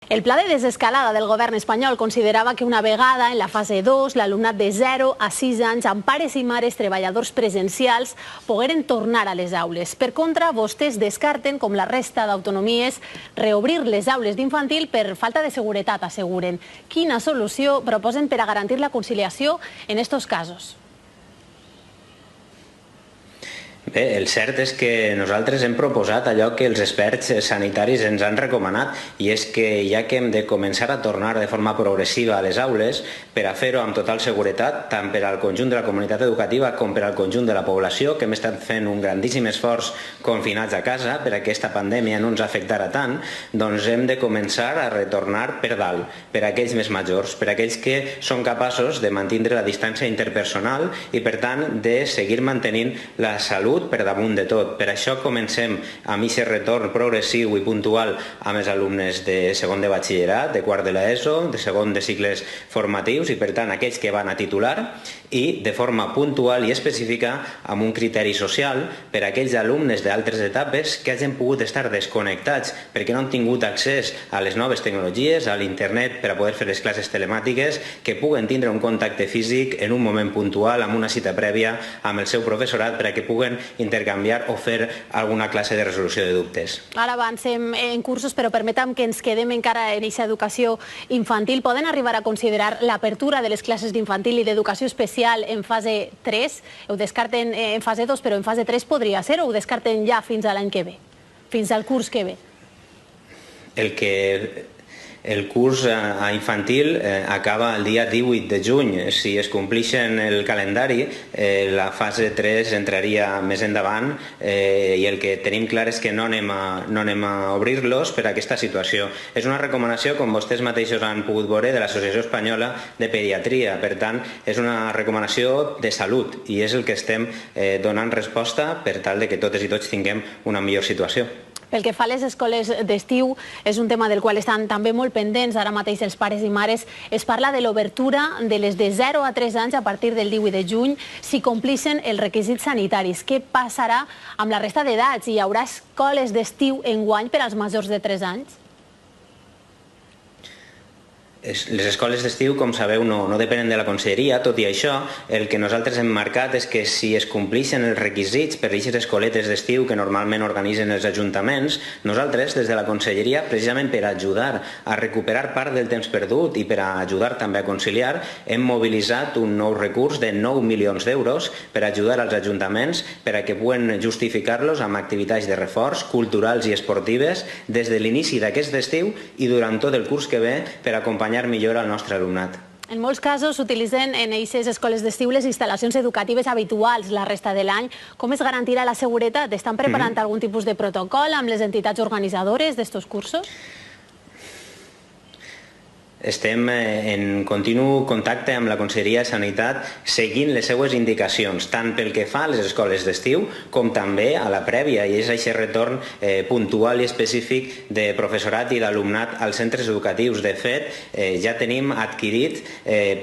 El pla de desescalada del govern espanyol considerava que una vegada en la fase 2 l'alumnat de 0 a 6 anys amb pares i mares treballadors presencials pogueren tornar a les aules. Per contra, vostès descarten, com la resta d'autonomies, reobrir les aules d'infantil per falta de seguretat, asseguren. Quina solució proposen per a garantir la conciliació en aquests casos? Bé, el cert és que nosaltres hem proposat allò que els experts sanitaris ens han recomanat, i és que ja que hem de començar a tornar de forma progressiva a les aules, per a fer-ho amb total seguretat, tant per al conjunt de la comunitat educativa com per al conjunt de la població, que hem estat fent un grandíssim esforç confinats a casa per a que aquesta pandèmia no ens afectara tant, doncs hem de començar a retornar per dalt, per a aquells més majors, per a aquells que són capaços de mantenir la distància interpersonal i, per tant, de seguir mantenint la salut per damunt de tot. Per això comencem amb aquest retorn progressiu i puntual amb els alumnes de segon de batxillerat, de quart de l'ESO, de segon de cicles formatius i, per tant, aquells que van a titular, i de forma puntual i específica amb un criteri social per a aquells alumnes d'altres etapes que hagin pogut estar desconnectats perquè no han tingut accés a les noves tecnologies, a l'internet per a poder fer les classes telemàtiques, que puguen tindre un contacte físic en un moment puntual amb una cita prèvia amb el seu professorat per a que puguen intercanviar o fer alguna classe de resolució de dubtes. Ara avancem en cursos, però permetem que ens quedem encara en aquesta educació infantil. Poden arribar a considerar l'apertura de les classes d'infantil i d'educació especial en fase 3? Ho descarten en fase 2, però en fase 3 podria ser, o ho descarten ja fins a l'any que ve, fins al curs que ve? El curs a infantil acaba el dia 18 de juny. Si es complixen el calendari, la fase 3 entraria més endavant i el que tenim clar és que no anem a obrir-los per a aquesta situació. És una recomanació, com vostès mateixos han pogut veure, de l'Associació Espanyola de Pediatria. Per tant, és una recomanació de salut i és el que estem donant resposta per tal que totes i tots tinguem una millor situació. Pel que fa a les escoles d'estiu, és un tema del qual estan també molt pendents ara mateix els pares i mares. Es parla de l'obertura de les de 0 a 3 anys a partir del 18 de juny si complixen els requisits sanitaris. Què passarà amb la resta d'edats? Hi haurà escoles d'estiu enguany per als majors de 3 anys? Les escoles d'estiu, com sabeu, no depenen de la conselleria. Tot i això, el que nosaltres hem marcat és que si es complixen els requisits per a aquestes escoletes d'estiu que normalment organitzen els ajuntaments, nosaltres, des de la conselleria, precisament per ajudar a recuperar part del temps perdut i per a ajudar també a conciliar, hem mobilitzat un nou recurs de 9 milions d'euros per ajudar als ajuntaments per a que puguen justificar-los amb activitats de reforç, culturals i esportives des de l'inici d'aquest estiu i durant tot el curs que ve per acompanyar millor al nostre alumnat. En molts casos s'utilitzen en aquestes escoles d'estiu les instal·lacions educatives habituals la resta de l'any. Com es garantirà la seguretat? Estan preparant algun tipus de protocol amb les entitats organitzadores d'estos cursos? Estem en continu contacte amb la Conselleria de Sanitat seguint les seues indicacions, tant pel que fa a les escoles d'estiu com també a la prèvia, i és aquest retorn puntual i específic de professorat i d'alumnat als centres educatius. De fet, ja tenim adquirit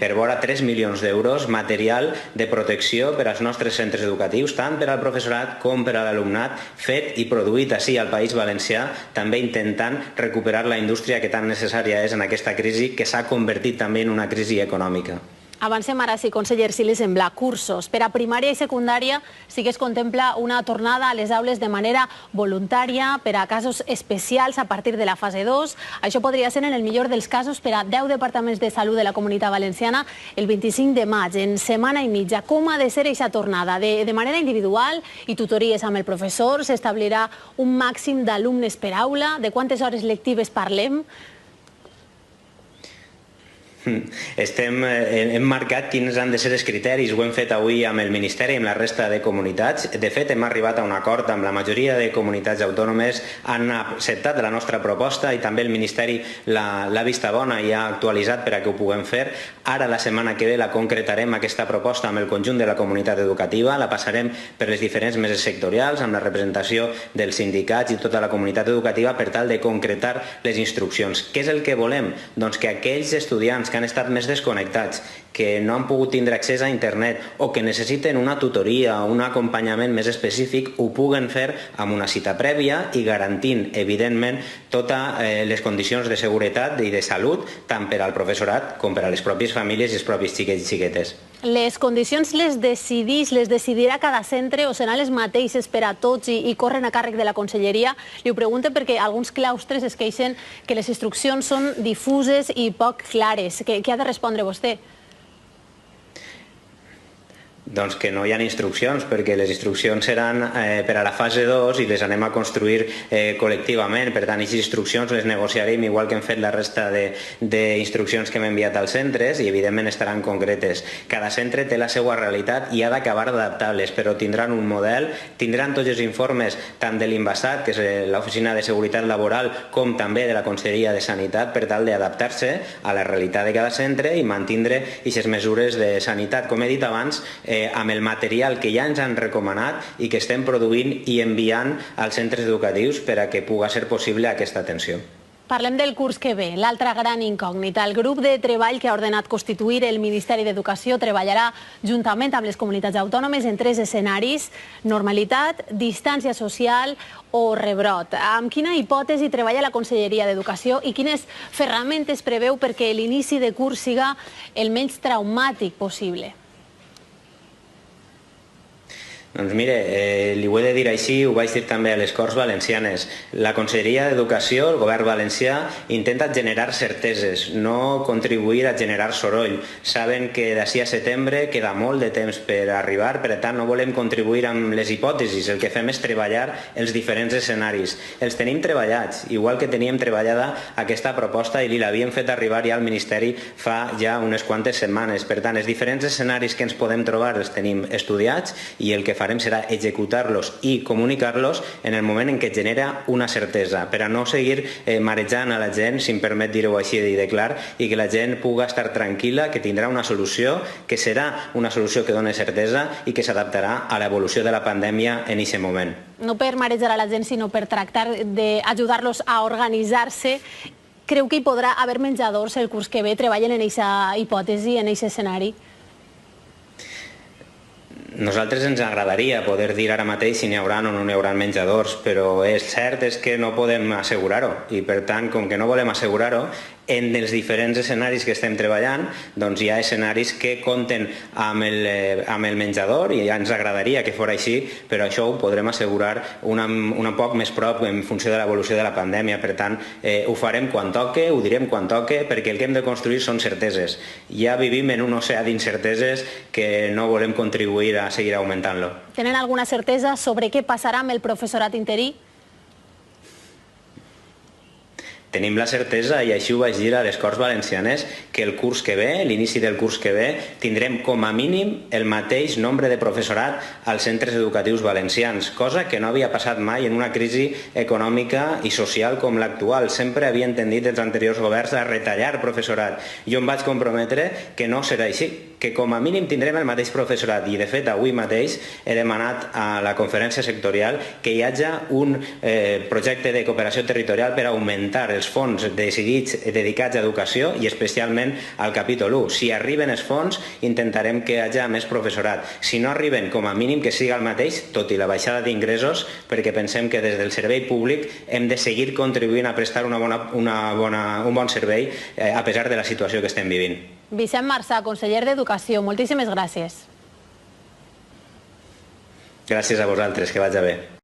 per vora 3 milions d'euros material de protecció per als nostres centres educatius, tant per al professorat com per a l'alumnat, fet i produït ací al País Valencià, també intentant recuperar la indústria que tan necessària és en aquesta crisi, que s'ha convertit també en una crisi econòmica. Avancem ara, sí, conseller, si li sembla, cursos. Per a primària i secundària sí que es contempla una tornada a les aules de manera voluntària per a casos especials a partir de la fase 2. Això podria ser, en el millor dels casos, per a 10 departaments de salut de la Comunitat Valenciana el 25 de maig, en setmana i mitja. Com ha de ser aquesta tornada? De manera individual i tutories amb el professor? S'establirà un màxim d'alumnes per aula? De quantes hores lectives parlem? Hem marcat quins han de ser els criteris, ho hem fet avui amb el Ministeri i amb la resta de comunitats. De fet, hem arribat a un acord amb la majoria de comunitats autònomes, han acceptat la nostra proposta i també el Ministeri l'ha vista bona i ha actualitzat per a que ho puguem fer. Ara, la setmana que ve, la concretarem aquesta proposta amb el conjunt de la comunitat educativa, la passarem per les diferents meses sectorials, amb la representació dels sindicats i tota la comunitat educativa per tal de concretar les instruccions. Què és el que volem? Doncs que aquells estudiants que que han estat més desconnectats, que no han pogut tindre accés a internet o que necessiten una tutoria o un acompanyament més específic, ho puguen fer amb una cita prèvia i garantint, evidentment, totes les condicions de seguretat i de salut, tant per al professorat com per a les pròpies famílies i els propis xiquets i xiquetes. Les condicions les decidirà cada centre o seran les mateixes per a tots i corren a càrrec de la Conselleria? Li ho pregunto perquè alguns claustres es queixen que les instruccions són difuses i poc clares. Què ha de respondre vostè? Doncs que no hi ha instruccions, perquè les instruccions seran per a la fase 2 i les anem a construir col·lectivament. Per tant, aquestes instruccions les negociarem igual que hem fet la resta d'instruccions que hem enviat als centres i evidentment estaran concretes. Cada centre té la seva realitat i ha d'acabar d'adaptar-les, però tindran un model, tindran tots els informes tant de l'INVASAT, que és l'Oficina de Seguretat Laboral, com també de la Conselleria de Sanitat, per tal d'adaptar-se a la realitat de cada centre i mantindre aquestes mesures de sanitat, com he dit abans, amb el material que ja ens han recomanat i que estem produint i enviant als centres educatius per a que pugui ser possible aquesta atenció. Parlem del curs que ve, l'altra gran incògnita. El grup de treball que ha ordenat constituir el Ministeri d'Educació treballarà juntament amb les comunitats autònomes en 3 escenaris: normalitat, distància social o rebrot. Amb quina hipòtesi treballa la Conselleria d'Educació i quines ferramentes preveu perquè l'inici de curs siga el menys traumàtic possible? Doncs mire, li ho he de dir així, ho vaig dir també a les Corts Valencianes. La Conselleria d'Educació, el govern valencià, intenta generar certeses, no contribuir a generar soroll. Saben que d'ací a setembre queda molt de temps per arribar, per tant no volem contribuir amb les hipòtesis, el que fem és treballar els diferents escenaris. Els tenim treballats, igual que teníem treballada aquesta proposta i li l'havíem fet arribar ja al Ministeri fa ja unes quantes setmanes. Per tant, els diferents escenaris que ens podem trobar els tenim estudiats i el que farem serà executar-los i comunicar-los en el moment en què genera una certesa, per a no seguir marejant a la gent, si em permet dir-ho així de clar, i que la gent pugui estar tranquil·la, que tindrà una solució, que serà una solució que doni certesa i que s'adaptarà a l'evolució de la pandèmia en aquest moment. No per marejar a la gent, sinó per tractar d'ajudar-los a organitzar-se. Creu que hi podrà haver menjadors el curs que ve? Treballen en aquesta hipòtesi, en aquest escenari? Nosaltres ens agradaria poder dir ara mateix si n'hi haurà o no n'hi haurà menjadors, però és cert que no podem assegurar-ho i per tant, com que no volem assegurar-ho, en els diferents escenaris que estem treballant, doncs hi ha escenaris que compten amb el menjador i ja ens agradaria que fos així, però això ho podrem assegurar un poc més prop en funció de l'evolució de la pandèmia. Per tant, ho farem quan toque, ho direm quan toque, perquè el que hem de construir són certeses. Ja vivim en un oceà d'incerteses que no volem contribuir a seguir augmentant-lo. Tenen alguna certesa sobre què passarà amb el professorat interí? Tenim la certesa, i així ho vaig dir a les Corts Valencianes, que el curs que ve, l'inici del curs que ve, tindrem com a mínim el mateix nombre de professorat als centres educatius valencians, cosa que no havia passat mai en una crisi econòmica i social com l'actual. Sempre havien tendit els anteriors governs a retallar professorat. Jo em vaig comprometre que no serà així, que com a mínim tindrem el mateix professorat i de fet avui mateix he demanat a la conferència sectorial que hi hagi un projecte de cooperació territorial per augmentar els fons decidits dedicats a educació i especialment al capítol 1. Si arriben els fons intentarem que hi hagi més professorat. Si no arriben, com a mínim que siga el mateix, tot i la baixada d'ingressos, perquè pensem que des del servei públic hem de seguir contribuint a prestar un bon servei a pesar de la situació que estem vivint. Vicent Marsà, conseller d'Educació, moltíssimes gràcies. Gràcies a vosaltres, que vagi bé.